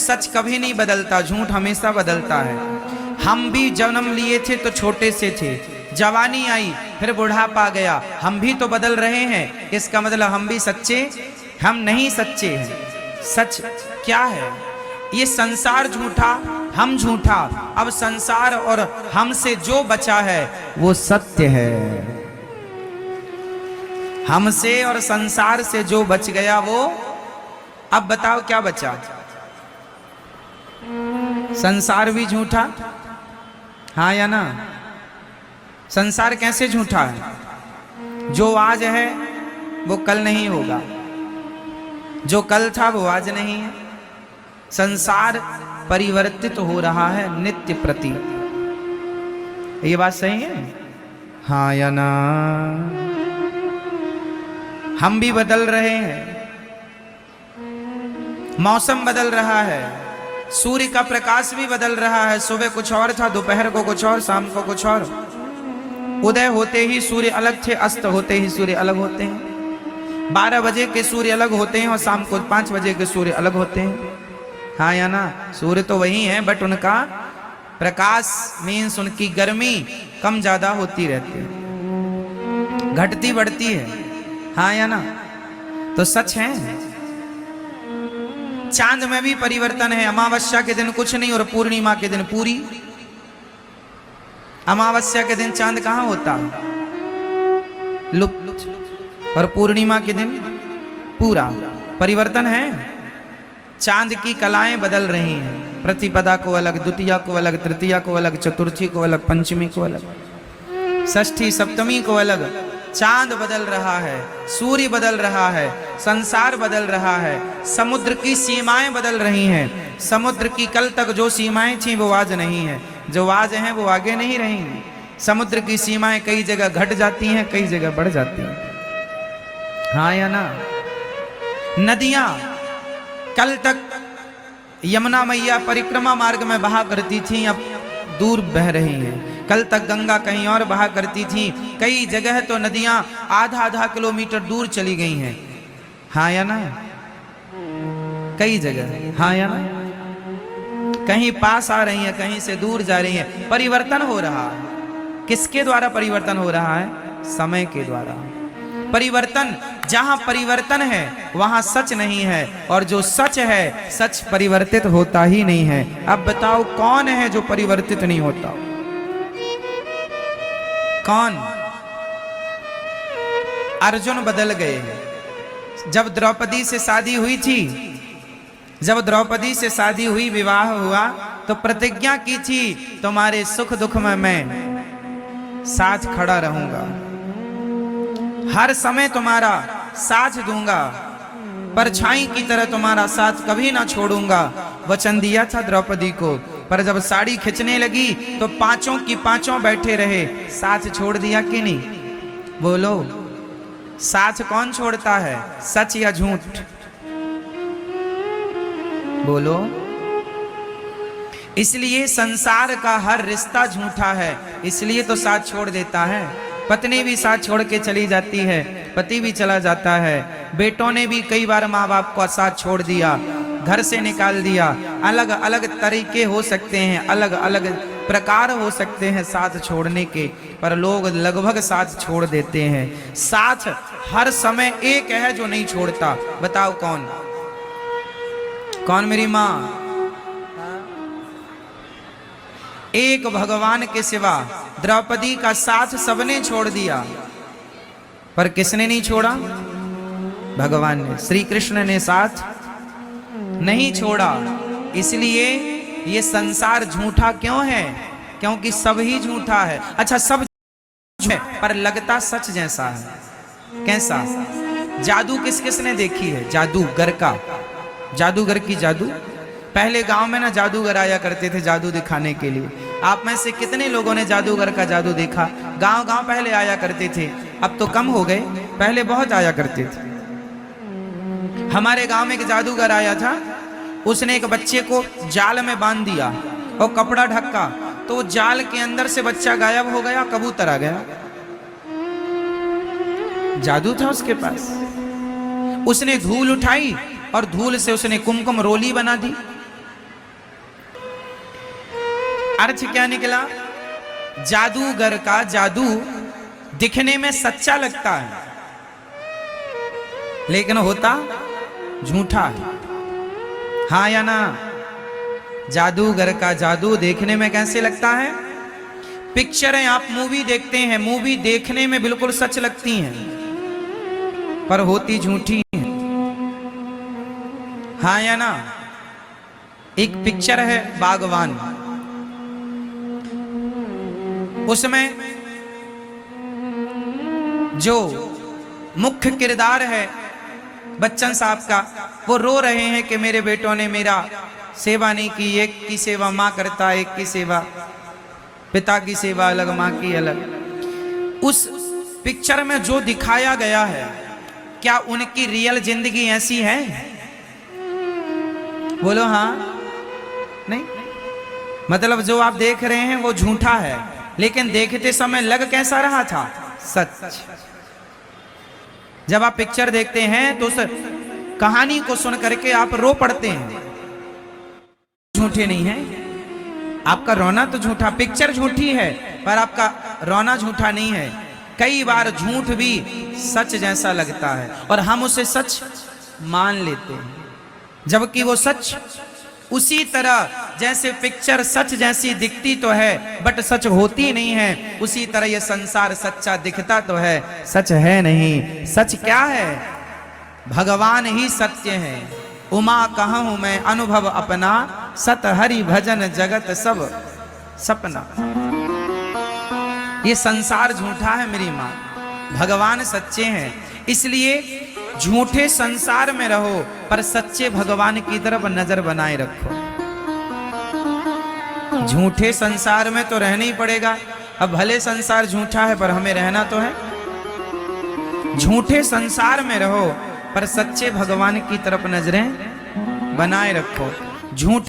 सच कभी नहीं बदलता, झूठ हमेशा बदलता है। हम भी जन्म लिए थे तो छोटे से थे, जवानी आई फिर बुढ़ापा गया, हम भी तो बदल रहे हैं। इसका मतलब हम भी सच्चे, हम नहीं सच्चे हैं। सच क्या है? ये संसार झूठा, हम झूठा। अब संसार और हमसे जो बचा है वो सत्य है। हमसे और संसार से जो बच गया वो, अब बताओ क्या बचा? संसार भी झूठा, हाँ या ना? संसार कैसे झूठा है? जो आज है वो कल नहीं होगा, जो कल था वो आज नहीं है। संसार परिवर्तित हो रहा है नित्य प्रति। ये बात सही है, हाँ या ना? हम भी बदल रहे हैं, मौसम बदल रहा है, सूर्य का प्रकाश भी बदल रहा है। सुबह कुछ और था, दोपहर को कुछ और, शाम को कुछ और। उदय होते ही सूर्य अलग थे, अस्त होते ही सूर्य अलग होते हैं। 12 बजे के सूर्य अलग होते हैं और शाम को 5 बजे के सूर्य अलग होते हैं, हाँ या ना? सूर्य तो वही है, बट उनका प्रकाश मीन्स उनकी गर्मी कम ज्यादा होती रहती है, घटती बढ़ती है, हाँ या ना? तो सच है। चांद में भी परिवर्तन है। अमावस्या के दिन कुछ नहीं और पूर्णिमा के दिन पूरी। अमावस्या के दिन चांद कहां होता? लुप्त। और पूर्णिमा के दिन पूरा। परिवर्तन है। चांद की कलाएं बदल रही हैं। प्रतिपदा को अलग, द्वितीया को अलग, तृतीया को अलग, चतुर्थी को अलग, पंचमी को अलग, षष्ठी सप्तमी को अलग। चांद बदल रहा है, सूर्य बदल रहा है, संसार बदल रहा है, समुद्र की सीमाएं बदल रही हैं। समुद्र की कल तक जो सीमाएं थीं वो आज नहीं है, जो आज हैं वो आगे नहीं रहेंगी। समुद्र की सीमाएं कई जगह घट जाती हैं, कई जगह बढ़ जाती हैं, हाँ या ना? नदियां कल तक यमुना मैया परिक्रमा मार्ग में बहा करती थीं, अब दूर बह रही हैं। कल तक गंगा कहीं और बहा करती थी, कई जगह तो नदियां आधा किलोमीटर दूर चली गई हैं, हाँ या ना? कई जगह, हाँ या ना? कहीं पास आ रही हैं, कहीं से दूर जा रही हैं। परिवर्तन हो रहा है। किसके द्वारा परिवर्तन हो रहा है? समय के द्वारा। परिवर्तन, जहां परिवर्तन है वहां सच नहीं है, और जो सच है सच परिवर्तित होता ही नहीं है। अब बताओ कौन है जो परिवर्तित नहीं होता? कौन? अर्जुन बदल गए। जब द्रौपदी से शादी हुई थी, जब द्रौपदी से शादी हुई, विवाह हुआ, तो प्रतिज्ञा की थी तुम्हारे सुख दुख में मैं साथ खड़ा रहूंगा, हर समय तुम्हारा साथ दूंगा, परछाई की तरह तुम्हारा साथ कभी ना छोड़ूंगा। वचन दिया था द्रौपदी को, पर जब साड़ी खिंचने लगी तो पांचों की पांचों बैठे रहे। साथ छोड़ दिया कि नहीं? बोलो, साथ कौन छोड़ता है? सच या झूठ? बोलो। इसलिए संसार का हर रिश्ता झूठा है, इसलिए तो साथ छोड़ देता है। पत्नी भी साथ छोड़ के चली जाती है, पति भी चला जाता है, बेटों ने भी कई बार माँ बाप को साथ छोड़ दिया, घर से निकाल दिया। अलग अलग तरीके हो सकते हैं, अलग अलग प्रकार हो सकते हैं साथ छोड़ने के, पर लोग लगभग साथ छोड़ देते हैं। साथ हर समय एक है जो नहीं छोड़ता, बताओ कौन? कौन मेरी माँ? एक भगवान के सिवा द्रौपदी का साथ सबने छोड़ दिया, पर किसने नहीं छोड़ा? भगवान ने, श्री कृष्ण ने साथ नहीं छोड़ा। इसलिए ये संसार झूठा क्यों है? क्योंकि सब ही झूठा है। अच्छा, सब झूठा है पर लगता सच जैसा है। कैसा? जादू किस किसने देखी है? जादूगर का, जादूगर की जादू। पहले गांव में ना जादूगर आया करते थे जादू दिखाने के लिए। आप में से कितने लोगों ने जादूगर का जादू देखा? गांव गांव पहले आया करते थे, अब तो कम हो गए, पहले बहुत आया करते थे। हमारे गांव में एक जादूगर आया था, उसने एक बच्चे को जाल में बांध दिया और कपड़ा ढका, तो जाल के अंदर से बच्चा गायब हो गया, कबूतर आ गया। जादू था उसके पास। उसने धूल उठाई और धूल से उसने कुमकुम रोली बना दी, अर्थ क्या निकला? जादूगर का जादू दिखने में सच्चा लगता है, लेकिन होता झूठा है। हाँ या ना? जादूगर का जादू देखने में कैसे लगता है? पिक्चरें आप मूवी देखते हैं, मूवी देखने में बिल्कुल सच लगती हैं, पर होती झूठी हैं। हाँ या ना? एक पिक्चर है बागवान, उसमें जो मुख्य किरदार है बच्चन साहब का, वो रो रहे हैं कि मेरे बेटों ने मेरा सेवा नहीं की। एक की सेवा माँ करता, एक की सेवा पिता की सेवा अलग, माँ की अलग। उस पिक्चर में जो दिखाया गया है, क्या उनकी रियल जिंदगी ऐसी है? बोलो हाँ नहीं? मतलब जो आप देख रहे हैं वो झूठा है, लेकिन देखते समय लग कैसा रहा था? सच। जब आप पिक्चर देखते हैं तो उस कहानी को सुन करके आप रो पड़ते हैं, झूठे नहीं है। आपका रोना तो झूठा, पिक्चर झूठी है पर आपका रोना झूठा नहीं है। कई बार झूठ भी सच जैसा लगता है और हम उसे सच मान लेते हैं, जबकि वो सच उसी तरह जैसे पिक्चर सच जैसी दिखती तो है बट सच होती नहीं है, उसी तरह ये संसार सच्चा दिखता तो है, सच है नहीं। सच क्या है? भगवान ही सत्य है। उमा कहूं मैं अनुभव अपना, सत हरि भजन जगत सब सपना। ये संसार झूठा है मेरी माँ, भगवान सच्चे हैं। इसलिए झूठे संसार में रहो पर सच्चे भगवान की तरफ नजर बनाए रखो। झूठे संसार में तो रहना ही पड़ेगा। अब भले संसार झूठा है पर हमें रहना तो है। झूठे संसार में रहो पर सच्चे भगवान की तरफ नजरें बनाए रखो। झूठ